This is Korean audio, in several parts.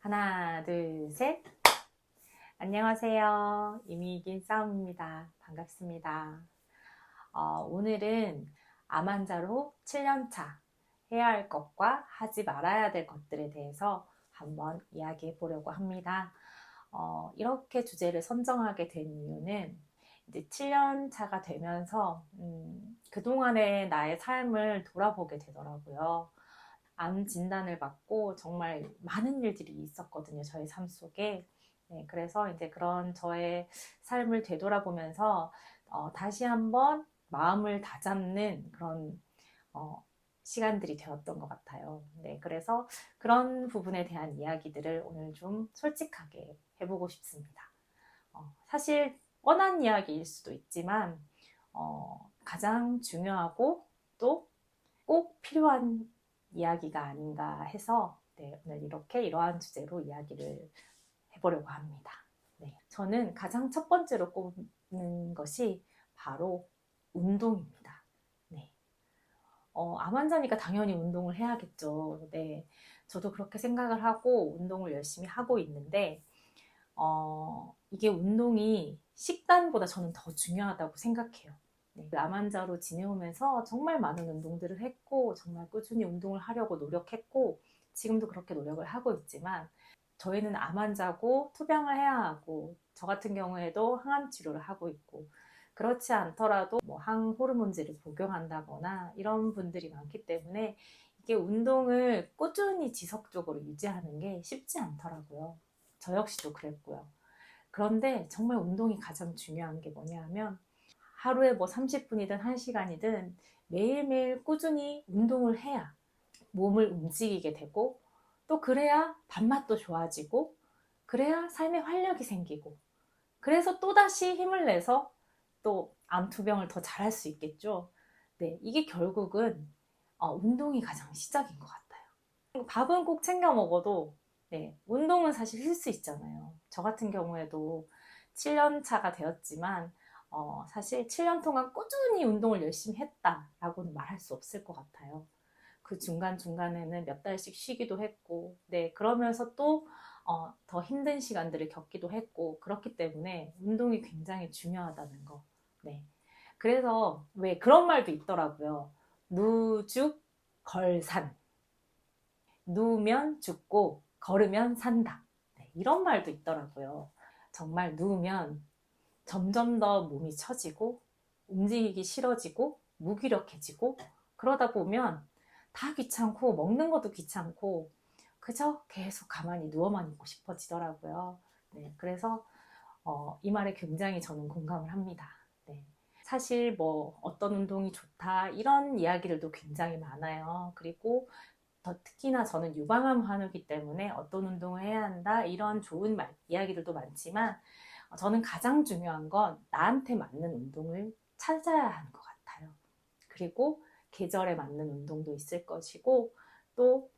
하나, 둘, 셋. 안녕하세요. 이미 이긴 싸움입니다. 반갑습니다. 오늘은 암 환자로 7년차 해야 할 것과 하지 말아야 될 것들에 대해서 한번 이야기해 보려고 합니다. 이렇게 주제를 선정하게 된 이유는 이제 7년차가 되면서 그동안의 나의 삶을 돌아보게 되더라고요. 암 진단을 받고 정말 많은 일들이 있었거든요. 저의 삶 속에. 네, 그래서 이제 그런 저의 삶을 되돌아보면서 다시 한번 마음을 다잡는 그런 시간들이 되었던 것 같아요. 네, 그래서 그런 부분에 대한 이야기들을 오늘 좀 솔직하게 해보고 싶습니다. 사실 뻔한 이야기일 수도 있지만 가장 중요하고 또 꼭 필요한 이야기가 아닌가 해서 네, 오늘 이러한 주제로 이야기를 해보려고 합니다. 네, 저는 가장 첫 번째로 꼽는 것이 바로 운동입니다. 네, 암 환자니까 당연히 운동을 해야겠죠. 네, 저도 그렇게 생각을 하고 운동을 열심히 하고 있는데 이게 운동이 식단보다 저는 더 중요하다고 생각해요. 네, 암 환자로 지내오면서 정말 많은 운동들을 했고 정말 꾸준히 운동을 하려고 노력했고 지금도 그렇게 노력을 하고 있지만 저희는 암 환자고 투병을 해야 하고 저 같은 경우에도 항암 치료를 하고 있고 그렇지 않더라도 뭐 항호르몬제를 복용한다거나 이런 분들이 많기 때문에 이게 운동을 꾸준히 지속적으로 유지하는 게 쉽지 않더라고요. 저 역시도 그랬고요. 그런데 정말 운동이 가장 중요한 게 뭐냐 하면 하루에 뭐 30분이든 1시간이든 매일매일 꾸준히 운동을 해야 몸을 움직이게 되고 또 그래야 밥맛도 좋아지고 그래야 삶에 활력이 생기고 그래서 또다시 힘을 내서 또 암투병을 더 잘할 수 있겠죠. 네, 이게 결국은 운동이 가장 시작인 것 같아요. 밥은 꼭 챙겨 먹어도 네, 운동은 사실 쉴 수 있잖아요. 저 같은 경우에도 7년 차가 되었지만 사실 7년 동안 꾸준히 운동을 열심히 했다라고는 말할 수 없을 것 같아요. 그 중간중간에는 몇 달씩 쉬기도 했고, 네, 그러면서 또 더 힘든 시간들을 겪기도 했고, 그렇기 때문에 운동이 굉장히 중요하다는 거. 네. 그래서 왜 그런 말도 있더라고요. 누죽 걸산. 누우면 죽고 걸으면 산다. 네, 이런 말도 있더라고요. 정말 누우면 점점 더 몸이 처지고 움직이기 싫어지고 무기력해지고 그러다 보면 다 귀찮고 먹는 것도 귀찮고 그저 계속 가만히 누워만 있고 싶어지더라고요. 네, 그래서 이 말에 굉장히 저는 공감을 합니다. 네. 사실 뭐 어떤 운동이 좋다 이런 이야기들도 굉장히 많아요. 그리고 더 특히나 저는 유방암 환우이기 때문에 어떤 운동을 해야 한다 이런 좋은 이야기들도 많지만 저는 가장 중요한 건 나한테 맞는 운동을 찾아야 하는 것 같아요. 그리고 계절에 맞는 운동도 있을 것이고 또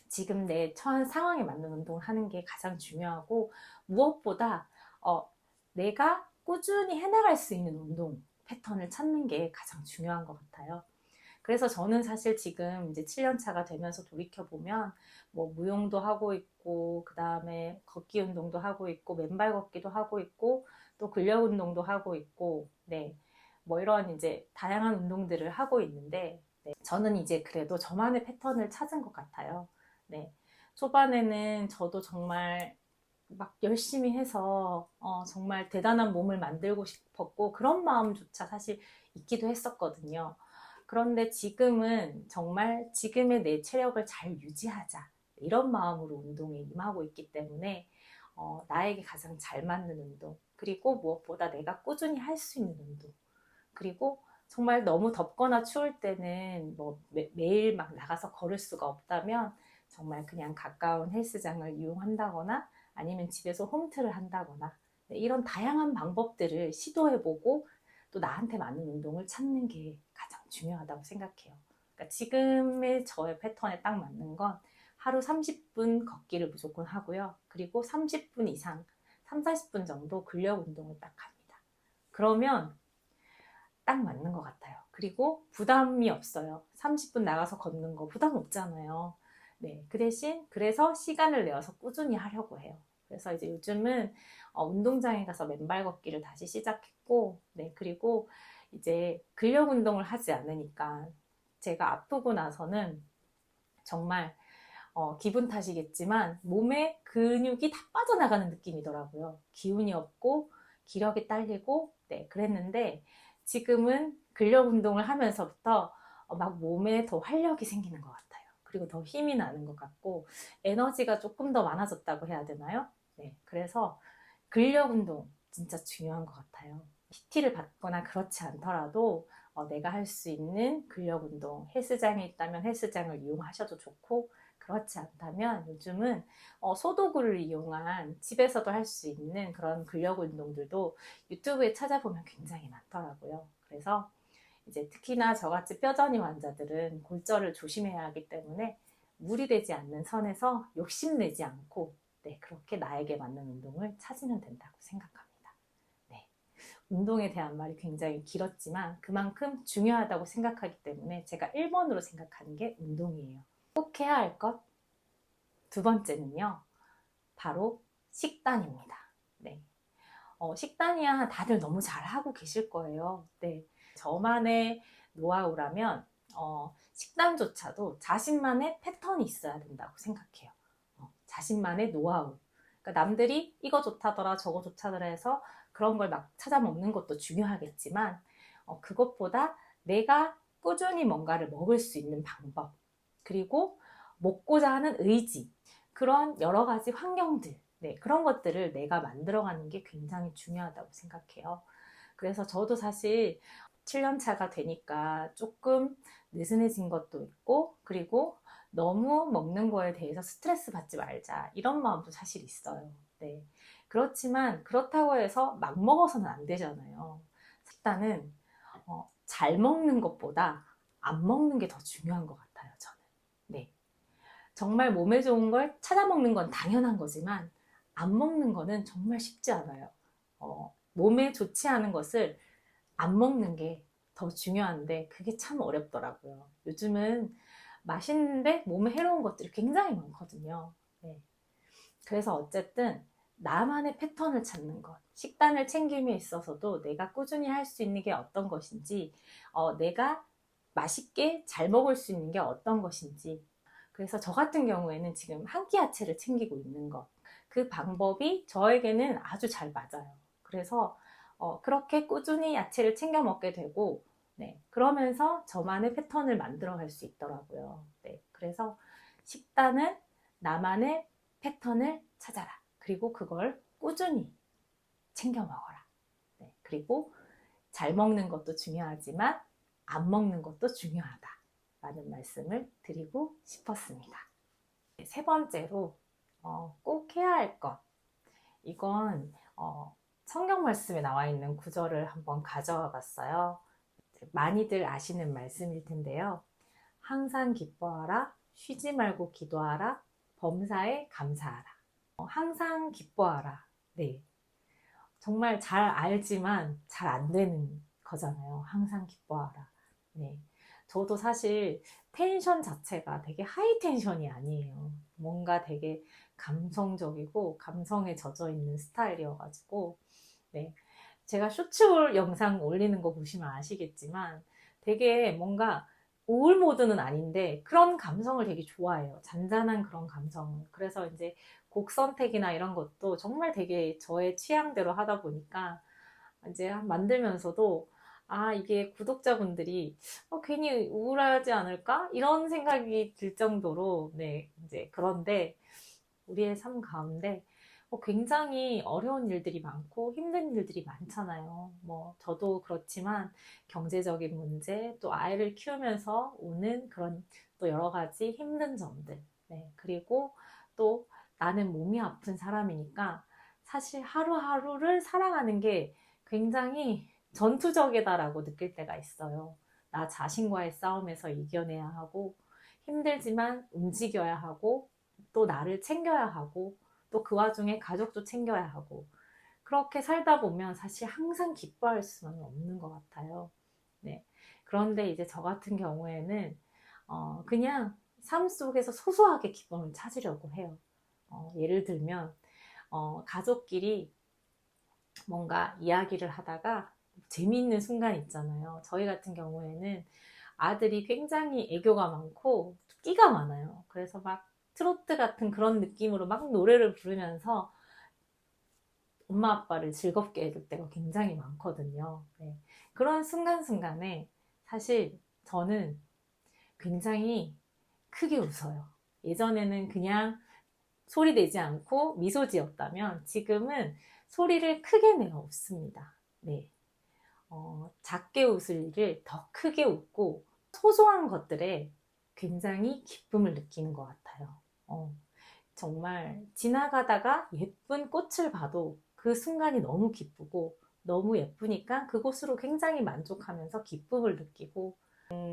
지금 내 처한 상황에 맞는 운동을 하는 게 가장 중요하고 무엇보다 내가 꾸준히 해나갈 수 있는 운동 패턴을 찾는 게 가장 중요한 것 같아요. 그래서 저는 사실 지금 이제 7년 차가 되면서 돌이켜보면 뭐 무용도 하고 있고 그 다음에 걷기 운동도 하고 있고 맨발 걷기도 하고 있고 또 근력 운동도 하고 있고 네, 뭐 이런 이제 다양한 운동들을 하고 있는데 네, 저는 이제 그래도 저만의 패턴을 찾은 것 같아요. 네, 초반에는 저도 정말 막 열심히 해서 정말 대단한 몸을 만들고 싶었고 그런 마음조차 사실 있기도 했었거든요. 그런데 지금은 정말 지금의 내 체력을 잘 유지하자 이런 마음으로 운동에 임하고 있기 때문에 나에게 가장 잘 맞는 운동 그리고 무엇보다 내가 꾸준히 할 수 있는 운동 그리고 정말 너무 덥거나 추울 때는 뭐 매일 막 나가서 걸을 수가 없다면 정말 그냥 가까운 헬스장을 이용한다거나 아니면 집에서 홈트를 한다거나 네, 이런 다양한 방법들을 시도해보고 또 나한테 맞는 운동을 찾는 게 가장 중요하다고 생각해요. 그러니까 지금의 저의 패턴에 딱 맞는 건 하루 30분 걷기를 무조건 하고요. 그리고 30분 이상, 3, 40분 정도 근력 운동을 딱 합니다. 그러면 딱 맞는 것 같아요. 그리고 부담이 없어요. 30분 나가서 걷는 거 부담 없잖아요. 네, 그 대신 그래서 시간을 내어서 꾸준히 하려고 해요. 그래서 이제 요즘은 운동장에 가서 맨발 걷기를 다시 시작했고, 네, 그리고 이제 근력 운동을 하지 않으니까 제가 아프고 나서는 정말 기분 탓이겠지만 몸에 근육이 다 빠져나가는 느낌이더라고요. 기운이 없고 기력이 딸리고, 네, 그랬는데 지금은 근력 운동을 하면서부터 막 몸에 더 활력이 생기는 것 같아요. 그리고 더 힘이 나는 것 같고 에너지가 조금 더 많아졌다고 해야 되나요? 네, 그래서 근력 운동 진짜 중요한 것 같아요. PT를 받거나 그렇지 않더라도 내가 할 수 있는 근력 운동, 헬스장에 있다면 헬스장을 이용하셔도 좋고, 그렇지 않다면 요즘은 소도구를 이용한 집에서도 할 수 있는 그런 근력 운동들도 유튜브에 찾아보면 굉장히 많더라고요. 그래서 이제 특히나 저같이 뼈저림 환자들은 골절을 조심해야 하기 때문에 무리되지 않는 선에서 욕심내지 않고, 네, 그렇게 나에게 맞는 운동을 찾으면 된다고 생각합니다. 네, 운동에 대한 말이 굉장히 길었지만 그만큼 중요하다고 생각하기 때문에 제가 1번으로 생각하는 게 운동이에요. 꼭 해야 할 것 두 번째는요, 바로 식단입니다. 네. 식단이야 다들 너무 잘하고 계실 거예요. 네. 저만의 노하우라면 식단조차도 자신만의 패턴이 있어야 된다고 생각해요. 자신만의 노하우. 그러니까 남들이 이거 좋다더라 저거 좋다더라 해서 그런 걸 막 찾아 먹는 것도 중요하겠지만 그것보다 내가 꾸준히 뭔가를 먹을 수 있는 방법, 그리고 먹고자 하는 의지, 그런 여러 가지 환경들, 네, 그런 것들을 내가 만들어가는 게 굉장히 중요하다고 생각해요. 그래서 저도 사실 7년 차가 되니까 조금 느슨해진 것도 있고, 그리고 너무 먹는 거에 대해서 스트레스 받지 말자, 이런 마음도 사실 있어요. 네. 그렇지만 그렇다고 해서 막 먹어서는 안 되잖아요. 식단은 잘 먹는 것보다 안 먹는 게 더 중요한 것 같아요, 저는. 네. 정말 몸에 좋은 걸 찾아 먹는 건 당연한 거지만 안 먹는 거는 정말 쉽지 않아요. 몸에 좋지 않은 것을 안 먹는 게 더 중요한데 그게 참 어렵더라고요. 요즘은 맛있는데 몸에 해로운 것들이 굉장히 많거든요. 네. 그래서 어쨌든 나만의 패턴을 찾는 것, 식단을 챙김에 있어서도 내가 꾸준히 할 수 있는 게 어떤 것인지, 내가 맛있게 잘 먹을 수 있는 게 어떤 것인지. 그래서 저 같은 경우에는 지금 한 끼 야채를 챙기고 있는 것, 그 방법이 저에게는 아주 잘 맞아요. 그래서 그렇게 꾸준히 야채를 챙겨 먹게 되고, 네, 그러면서 저만의 패턴을 만들어 갈 수 있더라고요. 네, 그래서 식단은 나만의 패턴을 찾아라. 그리고 그걸 꾸준히 챙겨 먹어라. 네, 그리고 잘 먹는 것도 중요하지만 안 먹는 것도 중요하다. 라는 말씀을 드리고 싶었습니다. 세 번째로 꼭 해야 할 것. 이건 성경 말씀에 나와 있는 구절을 한번 가져와 봤어요. 많이들 아시는 말씀일 텐데요. 항상 기뻐하라, 쉬지 말고 기도하라, 범사에 감사하라. 항상 기뻐하라. 네. 정말 잘 알지만 잘 안 되는 거잖아요. 항상 기뻐하라. 네. 저도 사실 텐션 자체가 되게 하이 텐션이 아니에요. 뭔가 되게 감성적이고 감성에 젖어 있는 스타일이어가지고, 네. 제가 쇼츠 영상 올리는 거 보시면 아시겠지만 되게 뭔가 우울 모드는 아닌데 그런 감성을 되게 좋아해요. 잔잔한 그런 감성을. 그래서 이제 곡 선택이나 이런 것도 정말 되게 저의 취향대로 하다 보니까 이제 만들면서도 이게 구독자분들이 괜히 우울하지 않을까? 이런 생각이 들 정도로, 네, 이제 그런데 우리의 삶 가운데 굉장히 어려운 일들이 많고 힘든 일들이 많잖아요. 뭐 저도 그렇지만 경제적인 문제, 또 아이를 키우면서 오는 그런 또 여러 가지 힘든 점들, 네, 그리고 또 나는 몸이 아픈 사람이니까 사실 하루하루를 살아가는 게 굉장히 전투적이다라고 느낄 때가 있어요. 나 자신과의 싸움에서 이겨내야 하고 힘들지만 움직여야 하고 또 나를 챙겨야 하고 또 그 와중에 가족도 챙겨야 하고 그렇게 살다 보면 사실 항상 기뻐할 수는 없는 것 같아요. 네. 그런데 이제 저 같은 경우에는 그냥 삶 속에서 소소하게 기쁨을 찾으려고 해요. 예를 들면 가족끼리 뭔가 이야기를 하다가 재미있는 순간 있잖아요. 저희 같은 경우에는 아들이 굉장히 애교가 많고 끼가 많아요. 그래서 막 트로트 같은 그런 느낌으로 막 노래를 부르면서 엄마 아빠를 즐겁게 해줄 때가 굉장히 많거든요. 네. 그런 순간순간에 사실 저는 굉장히 크게 웃어요. 예전에는 그냥 소리 내지 않고 미소 지었다면 지금은 소리를 크게 내어 웃습니다. 네. 작게 웃을 일을 더 크게 웃고 소소한 것들에 굉장히 기쁨을 느끼는 것 같아요. 정말 지나가다가 예쁜 꽃을 봐도 그 순간이 너무 기쁘고 너무 예쁘니까 그곳으로 굉장히 만족하면서 기쁨을 느끼고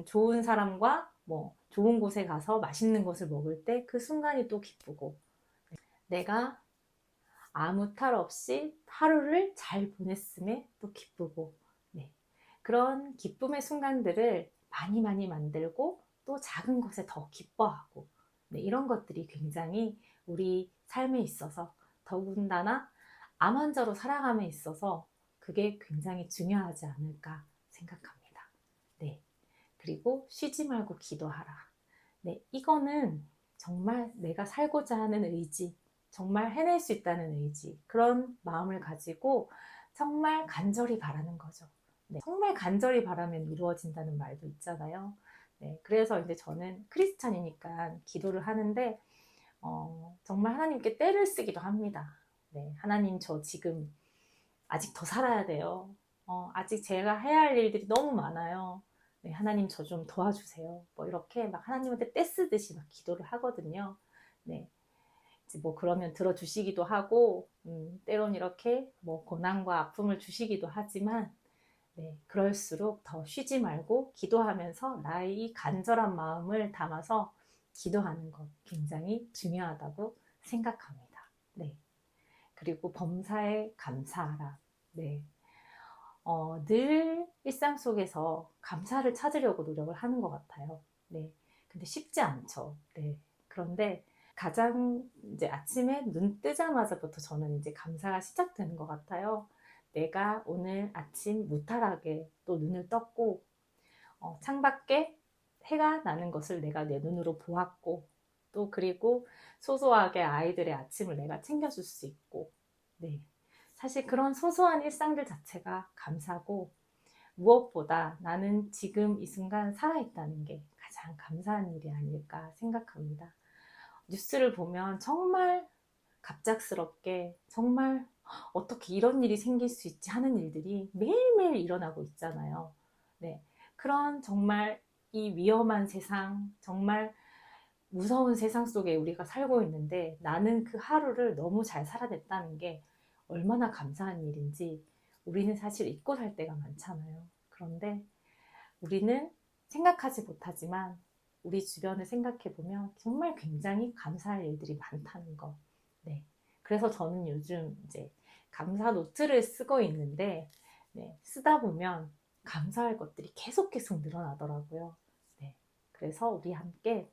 좋은 사람과 뭐 좋은 곳에 가서 맛있는 것을 먹을 때 그 순간이 또 기쁘고 내가 아무 탈 없이 하루를 잘 보냈음에 또 기쁘고 네. 그런 기쁨의 순간들을 많이 많이 만들고 또 작은 것에 더 기뻐하고 네. 이런 것들이 굉장히 우리 삶에 있어서 더군다나 암 환자로 살아감에 있어서 그게 굉장히 중요하지 않을까 생각합니다. 네. 그리고 쉬지 말고 기도하라. 네. 이거는 정말 내가 살고자 하는 의지, 정말 해낼 수 있다는 의지, 그런 마음을 가지고 정말 간절히 바라는 거죠. 네, 정말 간절히 바라면 이루어진다는 말도 있잖아요. 네, 그래서 이제 저는 크리스찬이니까 기도를 하는데 정말 하나님께 떼를 쓰기도 합니다. 네, 하나님 저 지금 아직 더 살아야 돼요. 아직 제가 해야 할 일들이 너무 많아요. 네, 하나님 저 좀 도와주세요. 뭐 이렇게 막 하나님한테 떼 쓰듯이 막 기도를 하거든요. 네, 뭐 그러면 들어주시기도 하고 때론 이렇게 뭐 고난과 아픔을 주시기도 하지만 네, 그럴수록 더 쉬지 말고 기도하면서 나의 이 간절한 마음을 담아서 기도하는 것 굉장히 중요하다고 생각합니다. 네. 그리고 범사에 감사하라. 네. 늘 일상 속에서 감사를 찾으려고 노력을 하는 것 같아요. 네. 근데 쉽지 않죠. 네. 그런데 가장 이제 아침에 눈 뜨자마자부터 저는 이제 감사가 시작되는 것 같아요. 내가 오늘 아침 무탈하게 또 눈을 떴고, 창밖에 해가 나는 것을 내가 내 눈으로 보았고, 또 그리고 소소하게 아이들의 아침을 내가 챙겨줄 수 있고, 네. 사실 그런 소소한 일상들 자체가 감사고, 무엇보다 나는 지금 이 순간 살아있다는 게 가장 감사한 일이 아닐까 생각합니다. 뉴스를 보면 정말 갑작스럽게 정말 어떻게 이런 일이 생길 수 있지 하는 일들이 매일매일 일어나고 있잖아요. 네. 그런 정말 이 위험한 세상, 정말 무서운 세상 속에 우리가 살고 있는데 나는 그 하루를 너무 잘 살아냈다는 게 얼마나 감사한 일인지 우리는 사실 잊고 살 때가 많잖아요. 그런데 우리는 생각하지 못하지만 우리 주변을 생각해 보면 정말 굉장히 감사할 일들이 많다는 거. 네. 그래서 저는 요즘 이제 감사 노트를 쓰고 있는데, 네. 쓰다 보면 감사할 것들이 계속 늘어나더라고요. 네. 그래서 우리 함께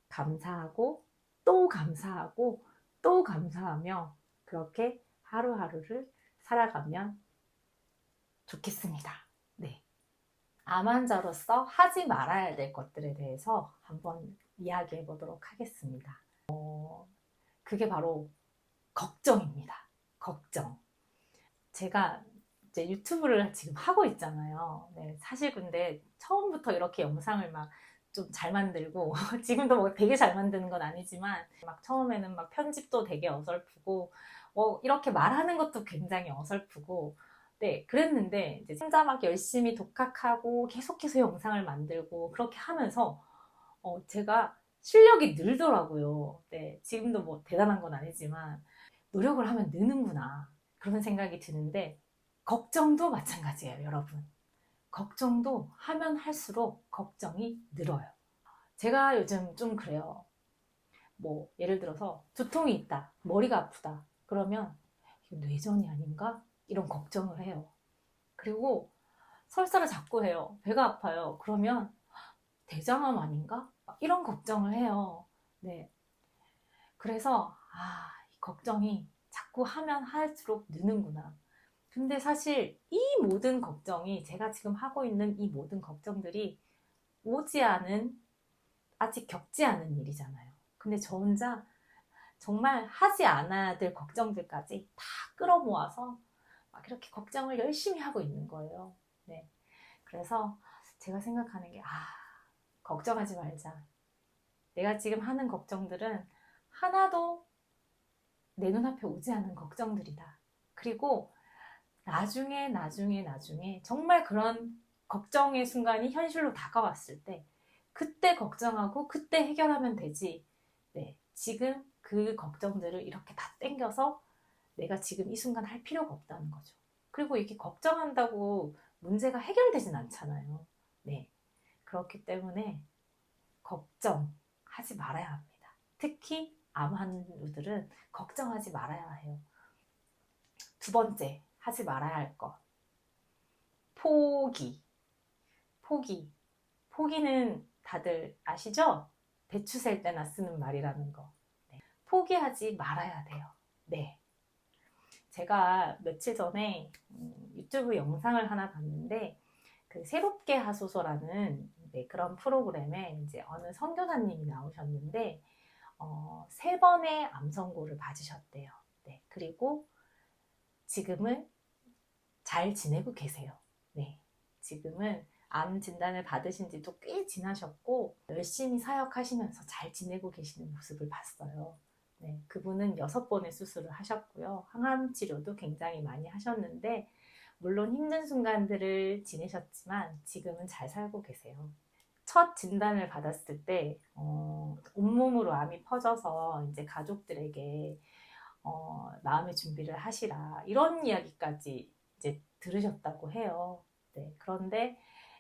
감사하고 또 감사하고 또 감사하며 그렇게 하루하루를 살아가면 좋겠습니다. 네. 암 환자로서 하지 말아야 될 것들에 대해서 한번 이야기해 보도록 하겠습니다. 그게 바로 걱정입니다. 걱정. 제가 이제 유튜브를 지금 하고 있잖아요. 네, 사실 근데 처음부터 이렇게 영상을 막 좀 잘 만들고 지금도 뭐 되게 잘 만드는 건 아니지만 막 처음에는 막 편집도 되게 어설프고 이렇게 말하는 것도 굉장히 어설프고 네, 그랬는데 이제 혼자 막 열심히 독학하고 계속해서 영상을 만들고 그렇게 하면서 제가 실력이 늘더라고요. 네, 지금도 뭐 대단한 건 아니지만 노력을 하면 느는구나 그런 생각이 드는데 걱정도 마찬가지예요, 여러분. 걱정도 하면 할수록 걱정이 늘어요. 제가 요즘 좀 그래요. 뭐 예를 들어서 두통이 있다, 머리가 아프다. 그러면 이거 뇌전이 아닌가? 이런 걱정을 해요. 그리고 설사를 자꾸 해요. 배가 아파요. 그러면 대장암 아닌가? 이런 걱정을 해요. 네. 그래서 이 걱정이 자꾸 하면 할수록 느는구나. 근데 사실 이 모든 걱정이, 제가 지금 하고 있는 이 모든 걱정들이 오지 않은, 아직 겪지 않은 일이잖아요. 근데 저 혼자 정말 하지 않아야 될 걱정들까지 다 끌어모아서 막 이렇게 걱정을 열심히 하고 있는 거예요. 네. 그래서 제가 생각하는 게, 걱정하지 말자. 내가 지금 하는 걱정들은 하나도 내 눈앞에 오지 않은 걱정들이다. 그리고 나중에 정말 그런 걱정의 순간이 현실로 다가왔을 때 그때 걱정하고 그때 해결하면 되지. 네, 지금 그 걱정들을 이렇게 다 땡겨서 내가 지금 이 순간 할 필요가 없다는 거죠. 그리고 이렇게 걱정한다고 문제가 해결되진 않잖아요. 네, 그렇기 때문에 걱정하지 말아야 합니다. 특히 암 환우들은 걱정하지 말아야 해요. 두 번째, 하지 말아야 할 것. 포기. 포기. 포기는 다들 아시죠? 배추 셀 때나 쓰는 말이라는 거. 네. 포기하지 말아야 돼요. 네. 제가 며칠 전에 유튜브 영상을 하나 봤는데, 그 새롭게 하소서라는 그런 프로그램에 이제 어느 선교사님이 나오셨는데, 3번의 암 선고를 받으셨대요. 네. 그리고 지금은 잘 지내고 계세요. 네. 지금은 암 진단을 받으신 지도 꽤 지나셨고 열심히 사역하시면서 잘 지내고 계시는 모습을 봤어요. 네. 그분은 6번의 수술을 하셨고요. 항암 치료도 굉장히 많이 하셨는데 물론 힘든 순간들을 지내셨지만 지금은 잘 살고 계세요. 첫 진단을 받았을 때 온몸으로 암이 퍼져서 이제 가족들에게 마음의 준비를 하시라, 이런 이야기까지 이제 들으셨다고 해요. 네, 그런데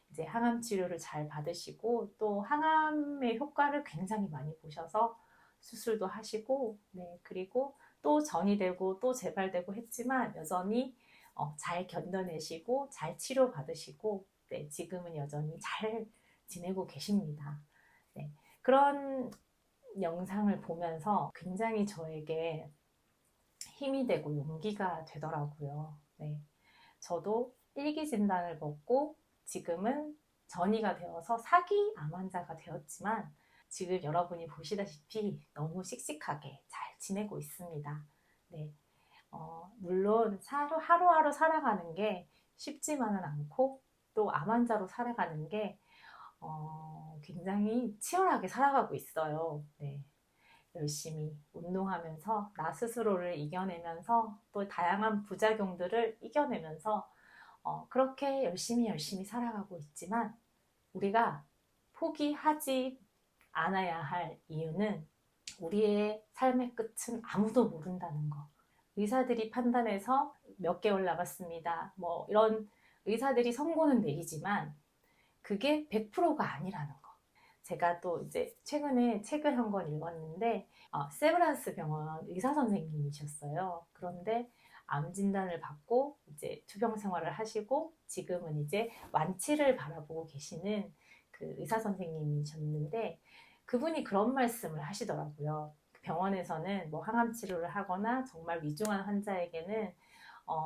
이제 항암 치료를 잘 받으시고 또 항암의 효과를 굉장히 많이 보셔서 수술도 하시고, 네, 그리고 또 전이 되고 또 재발되고 했지만 여전히 잘 견뎌내시고 잘 치료받으시고, 네, 지금은 여전히 잘 지내고 계십니다. 네, 그런 영상을 보면서 굉장히 저에게 힘이 되고 용기가 되더라고요. 네. 저도 일기 진단을 먹고 지금은 전이가 되어서 4기 암 환자가 되었지만 지금 여러분이 보시다시피 너무 씩씩하게 잘 지내고 있습니다. 네. 물론 하루하루 살아가는 게 쉽지만은 않고 또 암 환자로 살아가는 게 굉장히 치열하게 살아가고 있어요. 네. 열심히 운동하면서 나 스스로를 이겨내면서 또 다양한 부작용들을 이겨내면서 그렇게 열심히 살아가고 있지만 우리가 포기하지 않아야 할 이유는 우리의 삶의 끝은 아무도 모른다는 거. 의사들이 판단해서 몇 개월 남았습니다. 뭐 이런 의사들이 선고는 내리지만 그게 100%가 아니라는 거. 제가 또 이제 최근에 책을 한 권 읽었는데 세브란스 병원 의사 선생님이셨어요. 그런데 암 진단을 받고 이제 투병 생활을 하시고 지금은 이제 완치를 바라보고 계시는 그 의사 선생님이셨는데 그분이 그런 말씀을 하시더라고요. 병원에서는 뭐 항암 치료를 하거나 정말 위중한 환자에게는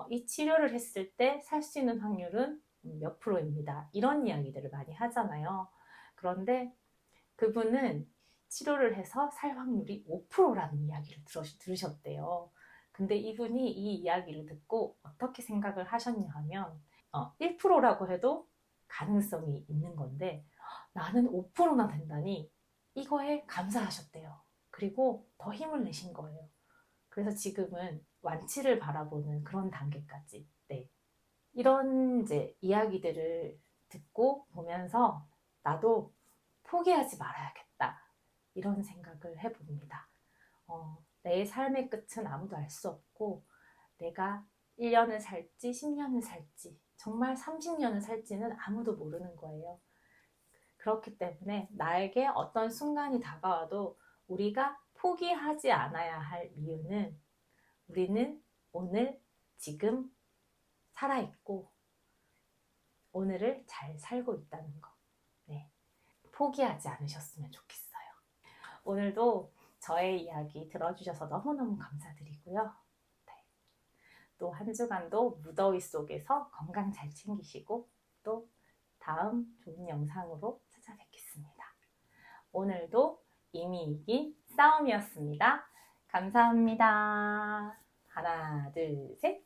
이 치료를 했을 때 살 수 있는 확률은 몇 프로입니다. 이런 이야기들을 많이 하잖아요. 그런데 그분은 치료를 해서 살 확률이 5%라는 이야기를 들으셨대요. 근데 이분이 이 이야기를 듣고 어떻게 생각을 하셨냐 하면 1%라고 해도 가능성이 있는 건데 나는 5%나 된다니 이거에 감사하셨대요. 그리고 더 힘을 내신 거예요. 그래서 지금은 완치를 바라보는 그런 단계까지. 네. 이런 이제 이야기들을 듣고 보면서 나도 포기하지 말아야겠다, 이런 생각을 해봅니다. 내 삶의 끝은 아무도 알 수 없고 내가 1년을 살지 10년을 살지 정말 30년을 살지는 아무도 모르는 거예요. 그렇기 때문에 나에게 어떤 순간이 다가와도 우리가 포기하지 않아야 할 이유는 우리는 오늘 지금 살아있고 오늘을 잘 살고 있다는 거. 네. 포기하지 않으셨으면 좋겠어요. 오늘도 저의 이야기 들어주셔서 너무너무 감사드리고요. 네. 또 한 주간도 무더위 속에서 건강 잘 챙기시고 또 다음 좋은 영상으로 찾아뵙겠습니다. 오늘도 이미 이긴 싸움이었습니다. 감사합니다. 하나, 둘, 셋.